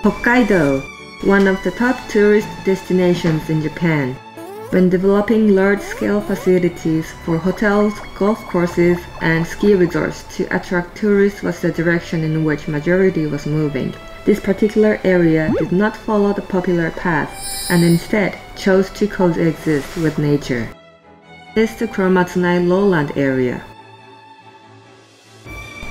Hokkaido, one of the top tourist destinations in Japan. When developing large-scale facilities for hotels, golf courses, and ski resorts to attract tourists was the direction in which majority was moving. This particular area did not follow the popular path, and instead chose to coexist with nature. This is the Kuromatsunai Lowland Area.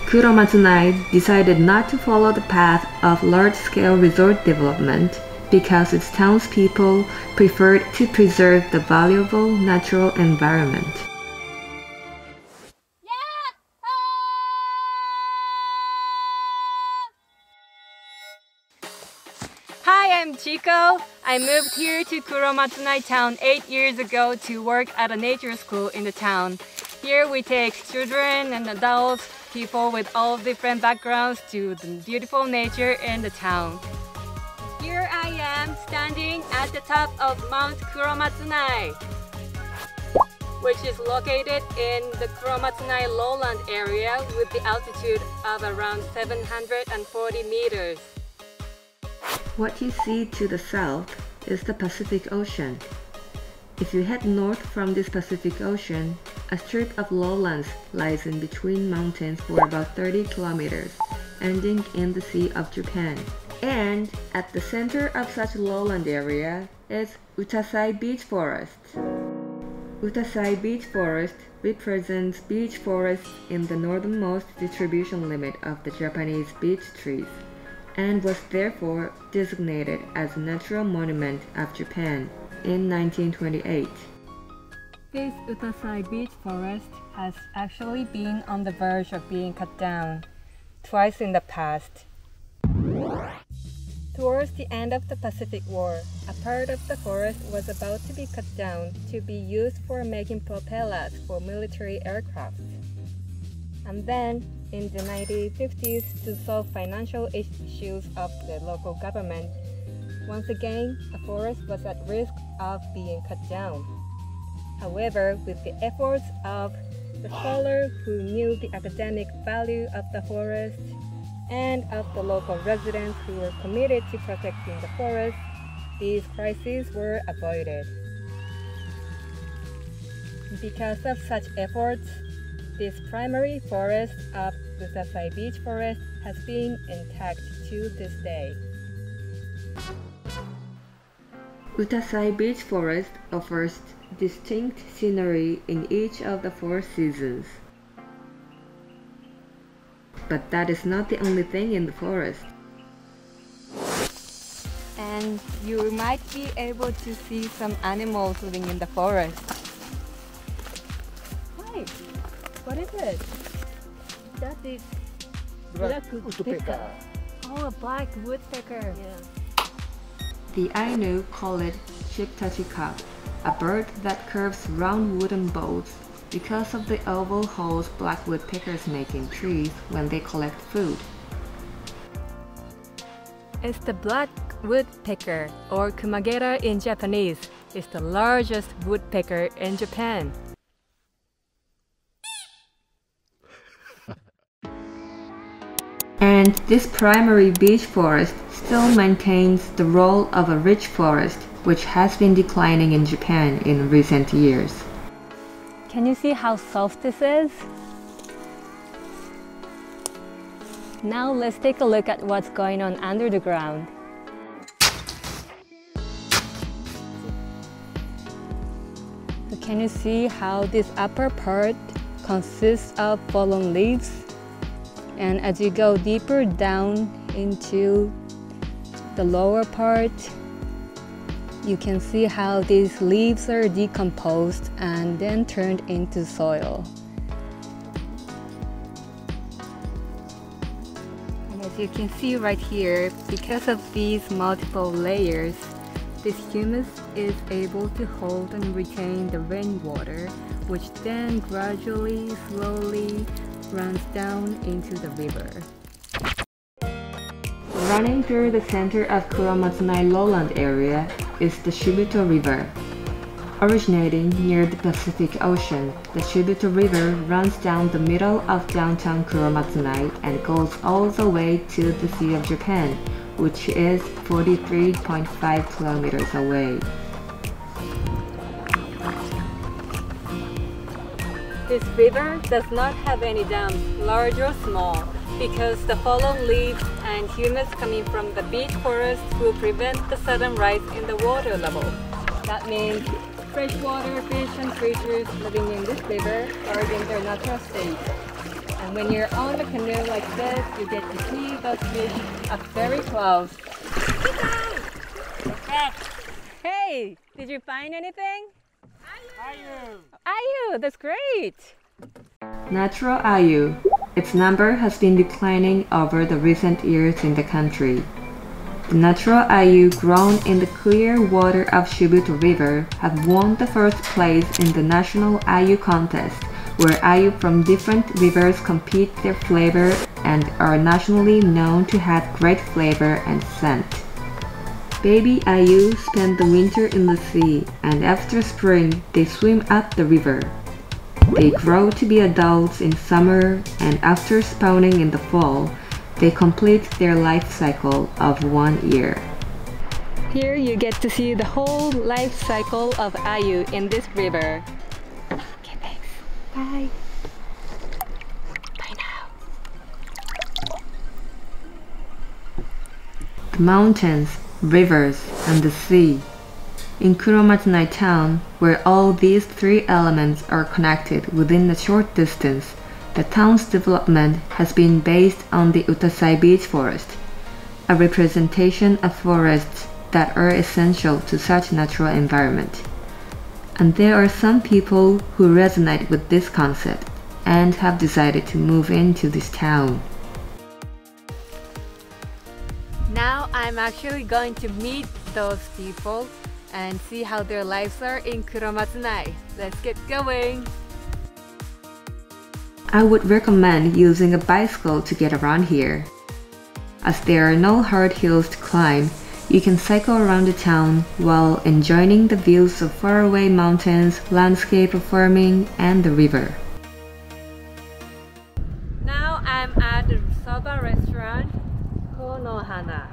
Kuromatsunai decided not to follow the path of large-scale resort development because its townspeople preferred to preserve the valuable natural environment. Hi, I'm Chico. I moved here to Kuromatsunai town 8 years ago to work at a nature school in the town. Here we take children and adults, people with all different backgrounds to the beautiful nature in the town. Here I am standing at the top of Mount Kuromatsunai, which is located in the Kuromatsunai Lowland Area with the altitude of around 740 meters. What you see to the south is the Pacific Ocean. If you head north from this Pacific Ocean, a strip of lowlands lies in between mountains for about 30 kilometers, ending in the Sea of Japan. And at the center of such lowland area is Utasai Beech Forest. Utasai Beech Forest represents beech forests in the northernmost distribution limit of the Japanese beech trees, and was therefore designated as a natural monument of Japan in 1928. This Utasai Beech Forest has actually been on the verge of being cut down twice in the past. Towards the end of the Pacific War, a part of the forest was about to be cut down to be used for making propellers for military aircraft. And then, in the 1950s, to solve financial issues of the local government, once again, the forest was at risk of being cut down. However, with the efforts of the scholars who knew the academic value of the forest, and of the local residents who were committed to protecting the forest, these crises were avoided. Because of such efforts, this primary forest of the Utasai Beech Forest has been intact to this day. Utasai Beech Forest offers distinct scenery in each of the 4 seasons. But that is not the only thing in the forest. And you might be able to see some animals living in the forest. Hi, what is it? That is black woodpecker. Oh, a black woodpecker. Yeah. The Ainu call it Sachiko, a bird that curves round wooden boats because of the oval holes black woodpeckers make in trees when they collect food. It's the black woodpecker, or Kumagera in Japanese, is the largest woodpecker in Japan. And this primary beech forest still maintains the role of a rich forest, which has been declining in Japan in recent years. Can you see how soft this is? Now let's take a look at what's going on under the ground. So can you see how this upper part consists of fallen leaves? And as you go deeper down into the lower part, you can see how these leaves are decomposed and then turned into soil. And as you can see right here, because of these multiple layers, this humus is able to hold and retain the rainwater, which then gradually, slowly runs down into the river. Running through the center of Kuromatsunai Lowland Area is the Shubuto River. Originating near the Pacific Ocean, the Shubuto River runs down the middle of downtown Kuromatsunai and goes all the way to the Sea of Japan, which is 43.5 kilometers away. This river does not have any dams, large or small, because the fallen leaves and humus coming from the beech forest will prevent the sudden rise in the water level. That means freshwater fish and creatures living in this river are in their natural state. And when you're on the canoe like this, you get to see those fish up very close. Hey, did you find anything? Ayu! That's great! Natural ayu. Its number has been declining over the recent years in the country. The natural ayu grown in the clear water of Shubuto River have won the first place in the national ayu contest, where ayu from different rivers compete their flavor and are nationally known to have great flavor and scent. Baby ayu spend the winter in the sea, and after spring they swim up the river. They grow to be adults in summer, and after spawning in the fall, they complete their life cycle of 1 year. Here you get to see the whole life cycle of ayu in this river. Okay, thanks. Bye. Bye now. The mountains, rivers, and the sea. In Kuromatsunai town, where all these three elements are connected within a short distance, the town's development has been based on the Utasai beech forest, a representation of forests that are essential to such natural environment. And there are some people who resonate with this concept and have decided to move into this town. Now I'm actually going to meet those people and see how their lives are in Kuromatsunai. Let's get going! I would recommend using a bicycle to get around here. As there are no hard hills to climb, you can cycle around the town while enjoying the views of faraway mountains, landscape of farming, and the river. Now I'm at the soba restaurant, Kono Hana.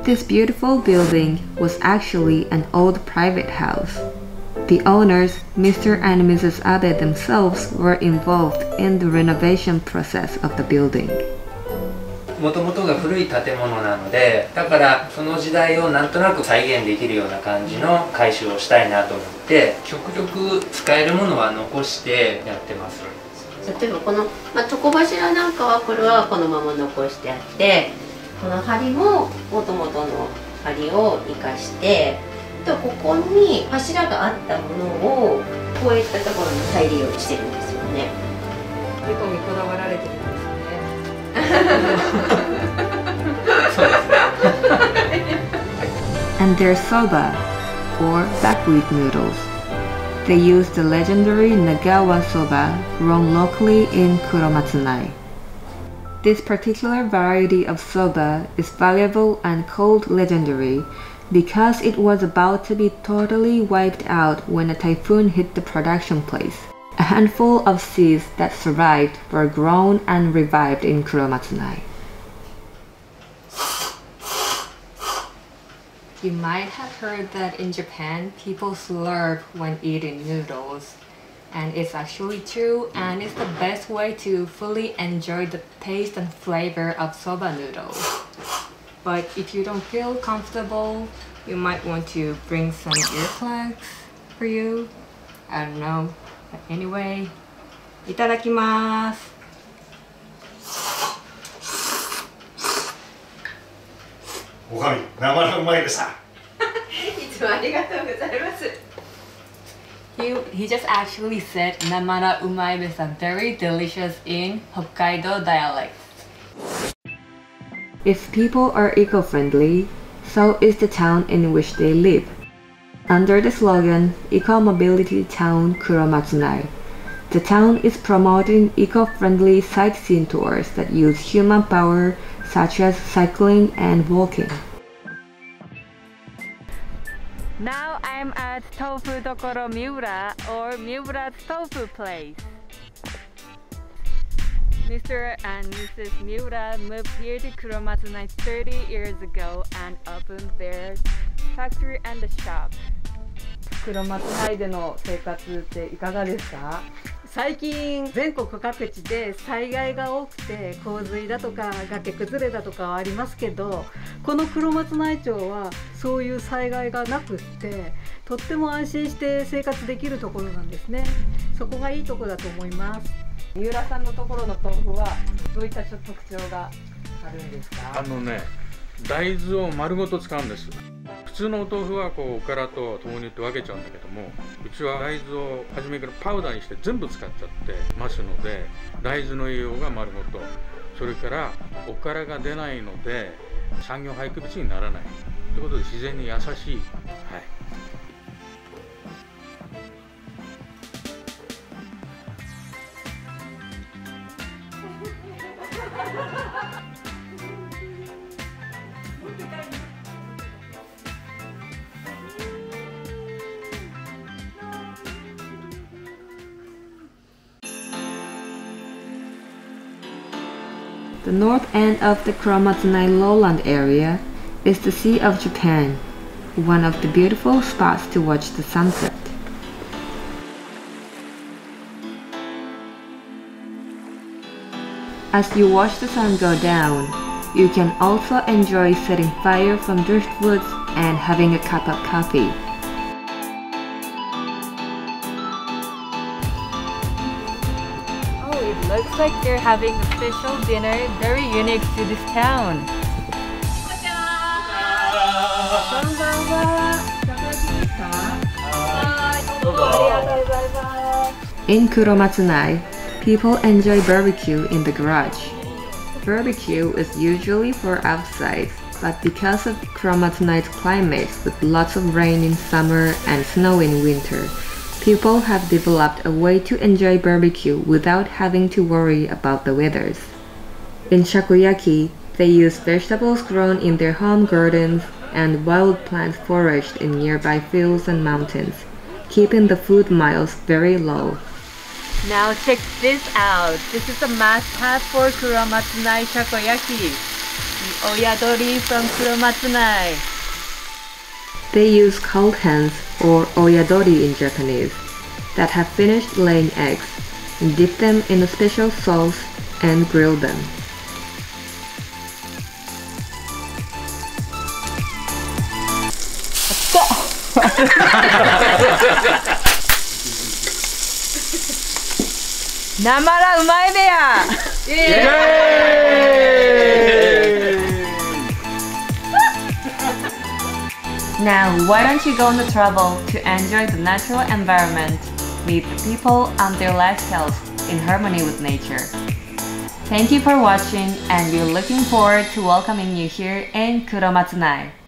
This beautiful building was actually an old private house. The owners, Mr. and Mrs. Abe themselves, were involved in the renovation process of the building. もともとが古い建物なので、だからその時代をなんとなく再現できるような感じの改修をしたいなと思って、極力使えるものは残してやってます。例えばこの、床柱なんかはこれはこのまま残してあって、この梁も元々の梁を生かして、ここに柱があったものをこういったところに再利用してるんですよね。結構にこだわられてるんですね。そうですね。And their soba, or buckwheat noodles. They use the legendary Nagawa soba grown locally in Kuromatsunai. This particular variety of soba is valuable and called legendary because it was about to be totally wiped out when a typhoon hit the production place. A handful of seeds that survived were grown and revived in Kuromatsunai. You might have heard that in Japan, people slurp when eating noodles. And it's actually true, and it's the best way to fully enjoy the taste and flavor of soba noodles. But if you don't feel comfortable, you might want to bring some earplugs for you. I don't know. But anyway, いただきます。おかみ、生のうまいでさ。いつもありがとうございます。He just actually said namara umai is very delicious in Hokkaido dialect. If people are eco-friendly, so is the town in which they live. Under the slogan Eco Mobility Town Kuromatsunai, the town is promoting eco-friendly sightseeing tours that use human power such as cycling and walking. Now I'm at Tofu Dokoro Miura, or Miura's Tofu Place. Mr. and Mrs. Miura moved here to Kuromatsunai 30 years ago and opened their factory and a shop. 黒松内での生活っていかがですか？最近全国各地で災害が多くて洪水だとか崖崩れだとかはありますけど、この黒松内町はそういう災害がなくってとっても安心して生活できるところなんですね。そこがいいところだと思います。三浦さんのところの豆腐はどういった特徴があるんですか？大豆を丸ごと使うんです。普通のお豆腐はこうおからと豆乳って分けちゃうんだけども、うちは大豆を初めからパウダーにして全部使っちゃってますので、大豆の栄養が丸ごと、それからおからが出ないので産業廃棄物にならないということで自然に優しい、The north end of the Kuromatsunai Lowland Area is the Sea of Japan, one of the beautiful spots to watch the sunset. As you watch the sun go down, you can also enjoy setting fire from driftwoods and having a cup of coffee. Looks like they're having a special dinner very unique to this town. In Kuromatsunai, people enjoy barbecue in the garage. Barbecue is usually for outside, but because of Kuromatsunai's climate with lots of rain in summer and snow in winter, people have developed a way to enjoy barbecue without having to worry about the weathers. In Shaku Yaki, they use vegetables grown in their home gardens and wild plants foraged in nearby fields and mountains, keeping the food miles very low. Now check this out. This is a must-have for Kuromatsunai Takoyaki, the oyadori from Kuromatsunai. They use cold hens, or oyadori in Japanese, that have finished laying eggs, and dip them in a special sauce and grill them. Namara umai beya! Now, why don't you go on the travel to enjoy the natural environment, meet the people and their lifestyles in harmony with nature. Thank you for watching, and we're looking forward to welcoming you here in Kuromatsunai.